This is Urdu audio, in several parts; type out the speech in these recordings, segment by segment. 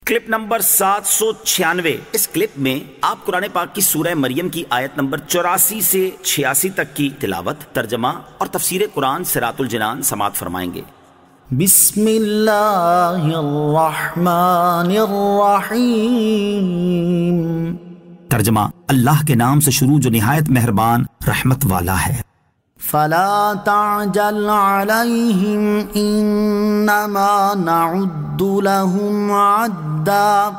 Clip number 796۔ اس کلپ میں آپ قرآن پاک کی سورہ مریم کی آیت نمبر 84 سے 86 تک کی تلاوت، ترجمہ اور تفسیر قرآن صراط الجنان سماعت فرمائیں گے۔ بسم اللہ الرحمن الرحیم۔ ترجمہ، اللہ کے نام سے شروع جو نہایت مہربان رحمت والا ہے۔ فلا تعجل علیہم انما نعد لهم عدا۔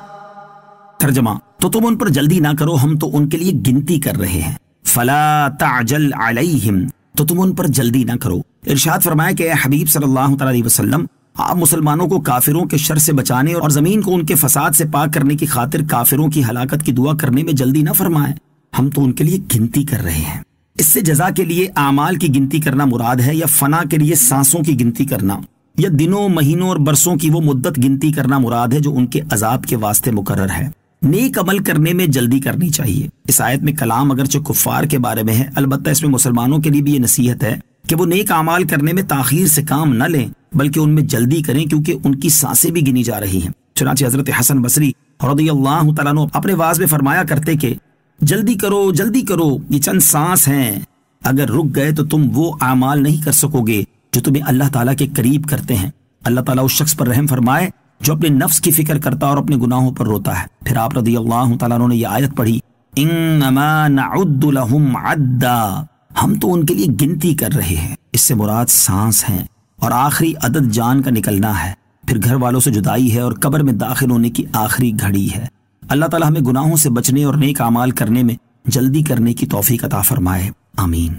ترجمہ، تو تم ان پر جلدی نہ کرو، ہم تو ان کے لیے گنتی کر رہے ہیں۔ فلا تعجل علیہم، تو تم ان پر جلدی نہ کرو۔ ارشاد فرمایا کہ اے حبیب صلی اللہ علیہ وسلم، آپ مسلمانوں کو کافروں کے شر سے بچانے اور زمین کو ان کے فساد سے پاک کرنے کی خاطر کافروں کی ہلاکت کی دعا کرنے میں جلدی نہ فرمائیں، ہم تو ان کے لیے گنتی کر رہے ہیں۔ اس سے جزا کے لیے اعمال کی گنتی کرنا مراد ہے، یا فنا کے لیے سانسوں کی گنتی کرنا، یا دنوں، مہینوں اور برسوں کی وہ مدت گنتی کرنا مراد ہے جو ان کے عذاب کے واسطے مقرر ہے۔ نیک عمل کرنے میں جلدی کرنی چاہیے۔ اس آیت میں کلام اگرچہ کفار کے بارے میں ہے، البتہ اس میں مسلمانوں کے لیے بھی یہ نصیحت ہے کہ وہ نیک اعمال کرنے میں تاخیر سے کام نہ لیں، بلکہ ان میں جلدی کریں، کیونکہ ان کی سانسیں بھی گنی جا رہی ہیں۔ چنانچہ حضرت حسن بصری رضی اللہ تعالیٰ عنہ اپنے واعظ میں فرمایا کرتے کہ جلدی کرو، جلدی کرو، یہ چند سانس ہیں، اگر رک گئے تو تم وہ اعمال نہیں کر سکو گے جو تمہیں اللہ تعالیٰ کے قریب کرتے ہیں۔ اللہ تعالیٰ اس شخص پر رحم فرمائے جو اپنے نفس کی فکر کرتا اور اپنے گناہوں پر روتا ہے۔ پھر آپ رضی اللہ تعالیٰ عنہ نے یہ آیت پڑھی، انما نعد لهم عدا، ہم تو ان کے لیے گنتی کر رہے ہیں۔ اس سے مراد سانس ہیں، اور آخری عدد جان کا نکلنا ہے، پھر گھر والوں سے جدائی ہے، اور قبر میں داخل ہونے کی آخری گھڑی ہے۔ اللہ تعالیٰ ہمیں گناہوں سے بچنے اور نیک اعمال کرنے میں جلدی کرنے کی توفیق عطا فرمائے، آمین۔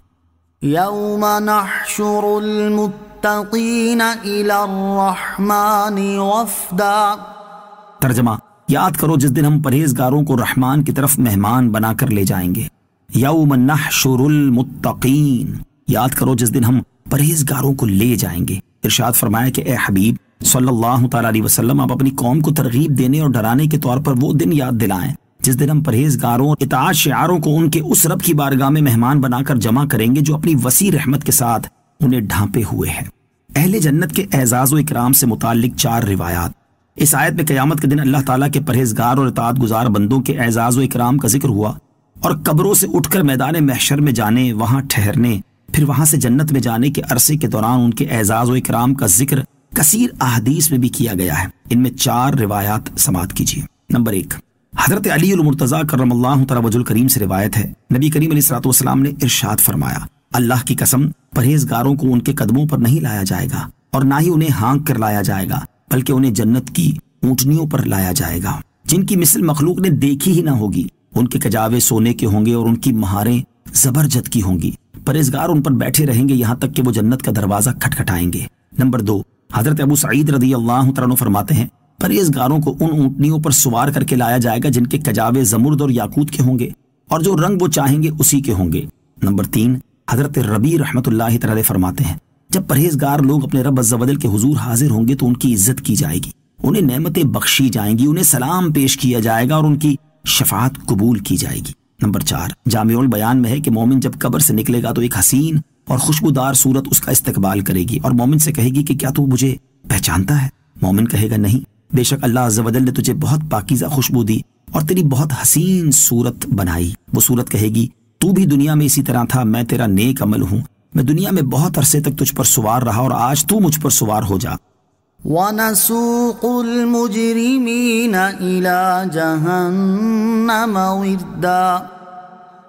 یوم نحشر المتقین الی الرحمن وفدا۔ ترجمہ، یاد کرو جس دن ہم پرہیزگاروں کو رحمان کی طرف مہمان بنا کر لے جائیں گے۔ یوم نحشر المتقین، یاد کرو جس دن ہم پرہیزگاروں کو لے جائیں گے۔ ارشاد فرمایا کہ اے حبیب صلی اللہ تعالیٰ علیہ وسلم، آپ اپنی قوم کو ترغیب دینے اور ڈرانے کے طور پر وہ دن یاد دلائیں جس دن ہم پرہیزگاروں اور اطاعت شعاروں کو ان کے اس رب کی بارگاہ میں مہمان بنا کر جمع کریں گے جو اپنی وسیع رحمت کے ساتھ انہیں ڈھانپے ہوئے ہے۔ اہل جنت کے اعزاز و اکرام سے متعلق 4 روایات۔ اس آیت میں قیامت کے دن اللہ تعالیٰ کے پرہیزگار اور اطاعت گزار بندوں کے اعزاز و اکرام کا ذکر ہوا، اور قبروں سے اٹھ کر میدان محشر میں جانے، وہاں ٹھہرنے، پھر وہاں سے جنت میں جانے کے عرصے کے دوران ان کے اعزاز و اکرام کا ذکر کثیر احادیث میں بھی کیا گیا ہے۔ ان میں 4 روایات سماعت کیجیے۔ نمبر 1، حضرت علی المرتضیٰ کرم اللہ تعالی وجہ الکریم سے روایت ہے، نبی کریم علیہ الصلوۃ والسلام نے ارشاد فرمایا، اللہ کی قسم، پرہیزگاروں کو ان کے قدموں پر نہیں لایا جائے گا، اور نہ ہی انہیں ہانک کر لایا جائے گا، بلکہ انہیں جنت کی اونٹنیوں پر لایا جائے گا جن کی مثل مخلوق نے دیکھی ہی نہ ہوگی۔ ان کے کجاوے سونے کے ہوں گے اور ان کی مہاریں زبرجد کی ہوں گی۔ پرہیزگار ان پر بیٹھے رہیں گے یہاں تک کہ وہ جنت کا دروازہ کھٹکھٹائیں گے۔ نمبر 2، حضرت ابو سعید رضی اللہ تعالیٰ عنہ فرماتے ہیں، پرہیزگاروں کو ان اونٹنیوں پر سوار کر کے لایا جائے گا جن کے کجاوے زمرد اور یاقوت کے ہوں گے، اور جو رنگ وہ چاہیں گے اسی کے ہوں گے۔ نمبر 3، حضرت ربیع رحمۃ اللہ تعالی فرماتے ہیں، جب پرہیزگار لوگ اپنے رب عز و جل کے حضور حاضر ہوں گے تو ان کی عزت کی جائے گی، انہیں نعمتیں بخشی جائیں گی، انہیں سلام پیش کیا جائے گا اور ان کی شفاعت قبول کی جائے گی۔ نمبر 4، جامع البیان میں ہے کہ مومن جب قبر سے نکلے گا تو ایک حسین اور خوشبودار صورت اس کا استقبال کرے گی، اور مومن سے کہے گی کہ کیا تو مجھے پہچانتا ہے؟ مومن کہے گا نہیں، بے شک اللہ عز و جل نے تجھے بہت پاکیزہ خوشبو دی اور تیری بہت حسین صورت بنائی۔ وہ صورت کہے گی، تو بھی دنیا میں اسی طرح تھا، میں تیرا نیک عمل ہوں، میں دنیا میں بہت عرصے تک تجھ پر سوار رہا اور آج تو مجھ پر سوار ہو جا۔ وَنَسُوقُ الْمُجْرِمِينَ إِلَى جَهَنَّمَ وِرْدًا۔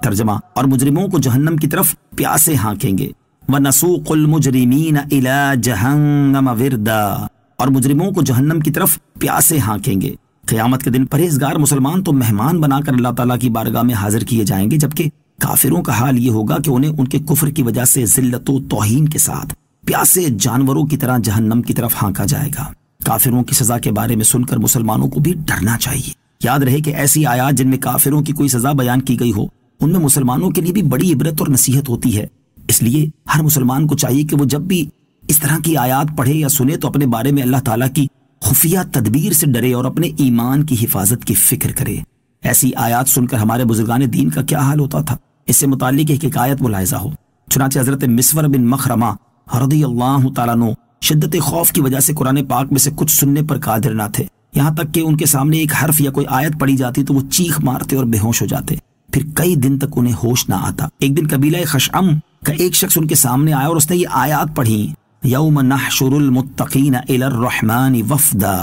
ترجمہ، اور مجرموں کو جہنم کی طرف پیاسے ہانکیں گے۔ وَنَسُوقُ الْمُجْرِمِينَ إِلَى جَهَنَّمَ وِرْدًا، اور مجرموں کو جہنم کی طرف پیاسے ہانکیں گے۔ قیامت کے دن پرہیزگار مسلمان تو مہمان بنا کر اللہ تعالیٰ کی بارگاہ میں حاضر کیے جائیں گے، جبکہ کافروں کا حال یہ ہوگا کہ انہیں ان کے کفر کی وجہ سے ذلت و توہین کے ساتھ پیاسے جانوروں کی طرح جہنم کی طرف ہانکا جائے گا۔ کافروں کی سزا کے بارے میں سن کر مسلمانوں کو بھی ڈرنا چاہیے۔ یاد رہے کہ ایسی آیات جن میں کافروں کی کوئی سزا بیان کی گئی ہو، ان میں مسلمانوں کے لیے بھی بڑی عبرت اور نصیحت ہوتی ہے۔ اس لیے ہر مسلمان کو چاہیے کہ وہ جب بھی اس طرح کی آیات پڑھے یا سنے تو اپنے بارے میں اللہ تعالیٰ کی خفیہ تدبیر سے ڈرے اور اپنے ایمان کی حفاظت کی فکر کرے۔ ایسی آیات سن کر ہمارے بزرگان دین کا کیا حال ہوتا تھا، اس سے متعلق ایک حکایت ملاحظہ ہو۔ چنانچہ حضرت مسور بن مخرمہ رضی اللہ تعالیٰ عنہ شدت خوف کی وجہ سے قرآن پاک میں سے کچھ سننے پر قادر نہ تھے، یہاں تک کہ ان کے سامنے ایک حرف یا کوئی آیت پڑھی جاتی تو وہ چیخ مارتے اور بے ہوش ہو جاتے، پھر کئی دن تک انہیں ہوش نہ آتا۔ ایک دن قبیلہ خشعم کا ایک شخص ان کے سامنے آیا اور اس نے یہ آیات پڑھی، یوم نحشر المتقین الی الرحمن وفدا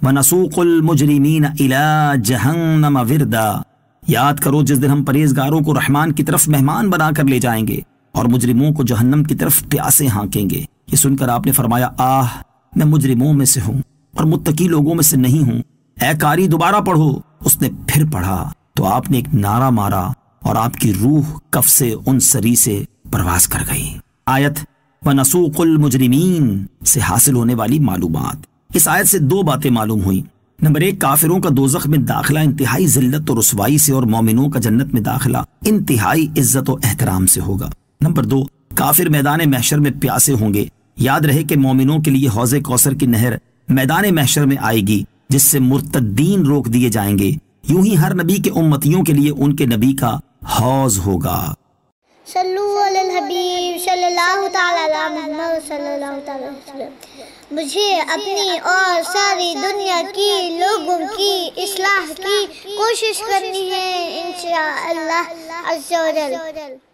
ونسوق المجرمین الی جہنم وردا۔ یاد کرو جس دن ہم پرہیزگاروں کو رحمان کی طرف مہمان بنا کر لے جائیں گے اور مجرموں کو جہنم کی طرف پیاسے ہانکیں گے۔ یہ سن کر آپ نے فرمایا، آہ میں مجرموں میں سے ہوں اور متقی لوگوں میں سے نہیں ہوں، اے قاری دوبارہ پڑھو۔ اس نے پھر پڑھا تو آپ نے ایک نعرہ مارا اور آپ کی روح کف سے ان سری سے پرواز کر گئی۔ آیت وَنَسُوقُ الْمُجْرِمِينَ سے حاصل ہونے والی معلومات۔ اس آیت سے دو باتیں معلوم ہوئیں۔ نمبر ایک، کافروں کا دوزخ میں داخلہ انتہائی ذلت اور رسوائی سے اور مومنوں کا جنت میں داخلہ انتہائی عزت و احترام سے ہوگا۔ نمبر دو، کافر میدان محشر میں پیاسے ہوں گے۔ یاد رہے کہ مومنوں کے لیے حوض کوثر کی نہر میدان محشر میں آئے گی جس سے مرتدین روک دیے جائیں گے۔ یوں ہی ہر نبی کے امتیوں کے لیے ان کے نبی کا حوض ہوگا۔ صلو علی الحبیب صلی اللہ تعالی علی محمد صلی اللہ تعالی وسلم۔ مجھے اپنی اور ساری دنیا کی لوگوں کی اصلاح کی کوشش کرنی ہے انشاءاللہ عز و جل۔